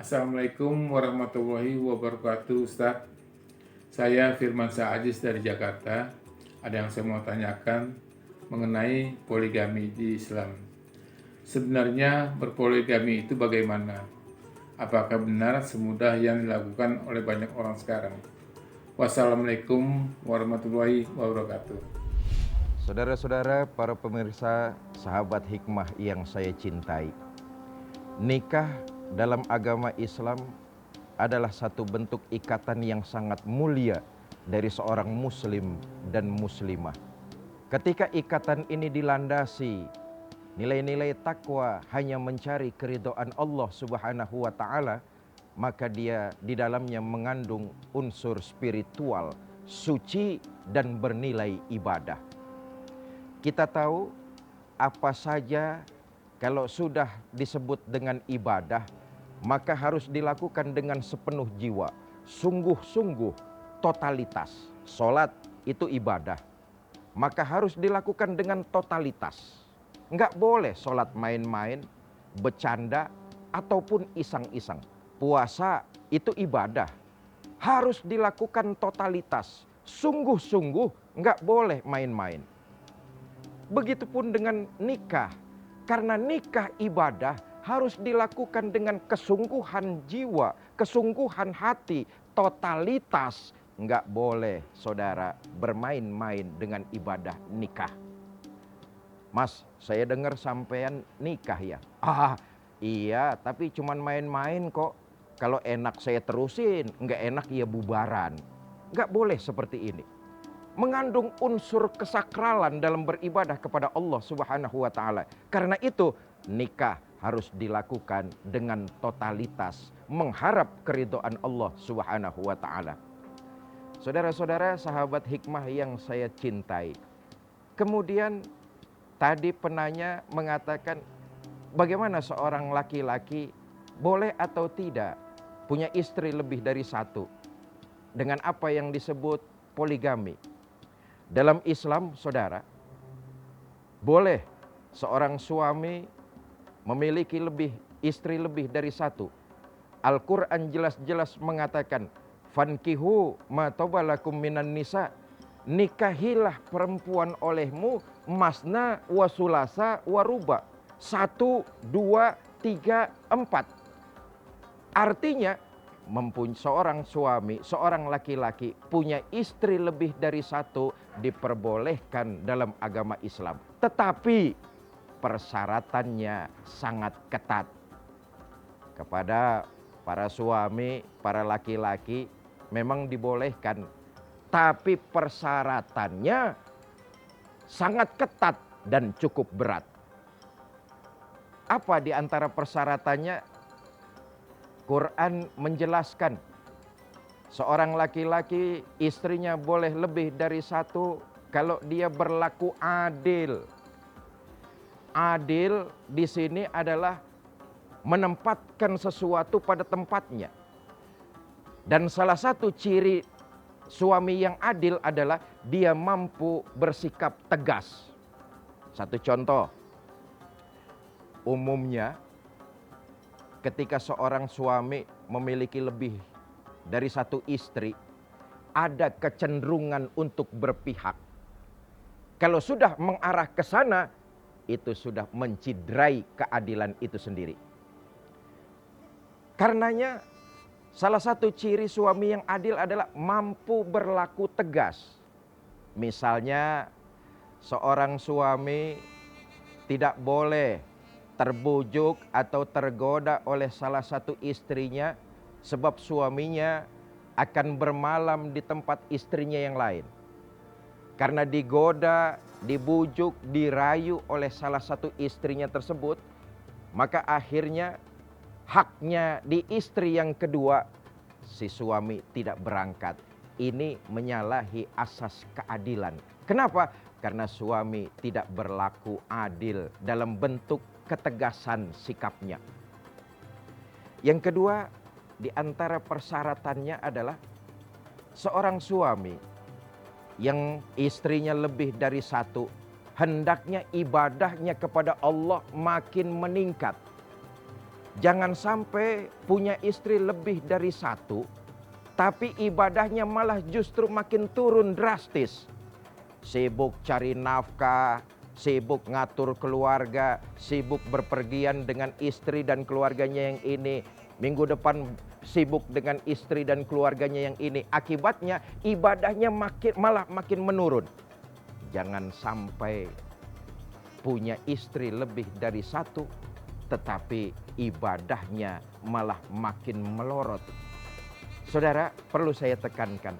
Assalamualaikum warahmatullahi wabarakatuh, Ustaz. Saya Firman Aziz dari Jakarta. Ada yang saya mau tanyakan mengenai poligami di Islam. Sebenarnya berpoligami itu bagaimana? Apakah benar semudah yang dilakukan oleh banyak orang sekarang? Wassalamualaikum warahmatullahi wabarakatuh. Saudara-saudara, para pemirsa, sahabat hikmah yang saya cintai. Nikah dalam agama Islam adalah satu bentuk ikatan yang sangat mulia dari seorang muslim dan muslimah. Ketika ikatan ini dilandasi nilai-nilai takwa, hanya mencari keridhaan Allah Subhanahu wa taala, maka dia di dalamnya mengandung unsur spiritual, suci dan bernilai ibadah. Kita tahu apa saja kalau sudah disebut dengan ibadah, maka harus dilakukan dengan sepenuh jiwa, sungguh-sungguh, totalitas. Sholat itu ibadah, maka harus dilakukan dengan totalitas. Enggak boleh sholat main-main, bercanda, ataupun iseng-iseng. Puasa itu ibadah, harus dilakukan totalitas, sungguh-sungguh, enggak boleh main-main. Begitupun dengan nikah, karena nikah ibadah harus dilakukan dengan kesungguhan jiwa, kesungguhan hati, totalitas. Enggak boleh saudara bermain-main dengan ibadah nikah. Mas, saya dengar sampean nikah ya? Iya, tapi cuman main-main kok. Kalau enak saya terusin, enggak enak ya bubaran. Enggak boleh seperti ini. Mengandung unsur kesakralan dalam beribadah kepada Allah Subhanahu wa taala. Karena itu nikah harus dilakukan dengan totalitas, mengharap keridhaan Allah Subhanahu wa taala. Saudara-saudara, sahabat hikmah yang saya cintai. Kemudian tadi penanya mengatakan, bagaimana seorang laki-laki boleh atau tidak punya istri lebih dari satu dengan apa yang disebut poligami. Dalam Islam, saudara, boleh seorang suami memiliki istri lebih dari satu. Al-Quran jelas-jelas mengatakan, fankihu ma tobalakum minan nisa, nikahilah perempuan olehmu masna wa sulasa wa ruba. 1, 2, 3, 4. Artinya seorang suami, seorang laki-laki punya istri lebih dari satu diperbolehkan dalam agama Islam. Tetapi persyaratannya sangat ketat. Kepada para suami, para laki-laki memang dibolehkan, tapi persyaratannya sangat ketat dan cukup berat. Apa di antara persyaratannya? Quran menjelaskan, seorang laki-laki istrinya boleh lebih dari satu kalau dia berlaku adil. Adil di sini adalah menempatkan sesuatu pada tempatnya. Dan salah satu ciri suami yang adil adalah dia mampu bersikap tegas. Satu contoh, umumnya ketika seorang suami memiliki lebih dari satu istri, ada kecenderungan untuk berpihak. Kalau sudah mengarah ke sana, itu sudah mencidrai keadilan itu sendiri. Karenanya, salah satu ciri suami yang adil adalah mampu berlaku tegas. Misalnya, seorang suami tidak boleh terbujuk atau tergoda oleh salah satu istrinya sebab suaminya akan bermalam di tempat istrinya yang lain. Karena digoda, dibujuk, dirayu oleh salah satu istrinya tersebut, maka akhirnya haknya di istri yang kedua, si suami tidak berangkat. Ini menyalahi asas keadilan. Kenapa? Karena suami tidak berlaku adil dalam bentuk ketegasan sikapnya. Yang kedua, di antara persyaratannya adalah seorang suami yang istrinya lebih dari satu, hendaknya ibadahnya kepada Allah makin meningkat. Jangan sampai punya istri lebih dari satu, tapi ibadahnya malah justru makin turun drastis. Sibuk cari nafkah, sibuk ngatur keluarga, sibuk berpergian dengan istri dan keluarganya yang ini. Minggu depan sibuk dengan istri dan keluarganya yang ini. Akibatnya ibadahnya malah makin menurun. Jangan sampai punya istri lebih dari satu, tetapi ibadahnya malah makin melorot. Saudara, perlu saya tekankan,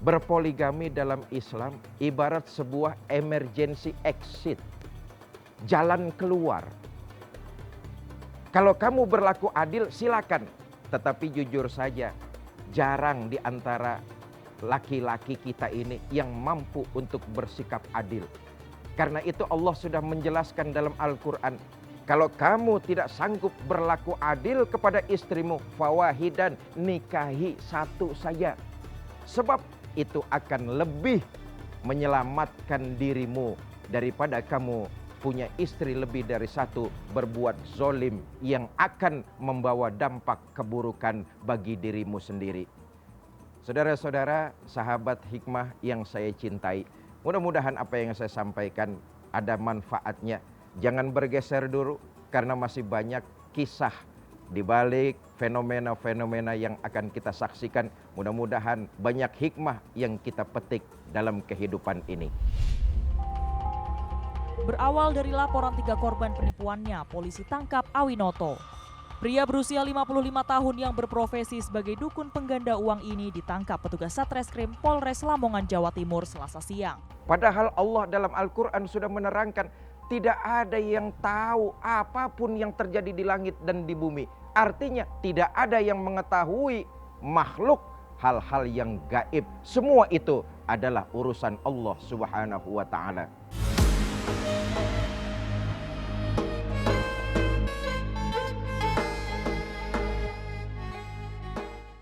berpoligami dalam Islam ibarat sebuah emergency exit, jalan keluar. Kalau kamu berlaku adil, silakan. Tetapi jujur saja, jarang di antara laki-laki kita ini yang mampu untuk bersikap adil. Karena itu Allah sudah menjelaskan dalam Al-Quran, kalau kamu tidak sanggup berlaku adil kepada istrimu, fawahidan, nikahi satu saja. Sebab itu akan lebih menyelamatkan dirimu daripada kamu punya istri lebih dari satu, berbuat zolim yang akan membawa dampak keburukan bagi dirimu sendiri. Saudara-saudara, sahabat hikmah yang saya cintai, mudah-mudahan apa yang saya sampaikan ada manfaatnya. Jangan bergeser dulu, karena masih banyak kisah di balik fenomena-fenomena yang akan kita saksikan. Mudah-mudahan banyak hikmah yang kita petik dalam kehidupan ini. Berawal dari laporan 3 korban penipuannya, polisi tangkap Awinoto. Pria berusia 55 tahun yang berprofesi sebagai dukun pengganda uang ini ditangkap petugas Satreskrim Polres Lamongan, Jawa Timur, Selasa siang. Padahal Allah dalam Al-Quran sudah menerangkan, tidak ada yang tahu apapun yang terjadi di langit dan di bumi. Artinya tidak ada yang mengetahui makhluk hal-hal yang gaib. Semua itu adalah urusan Allah Subhanahu wa ta'ala.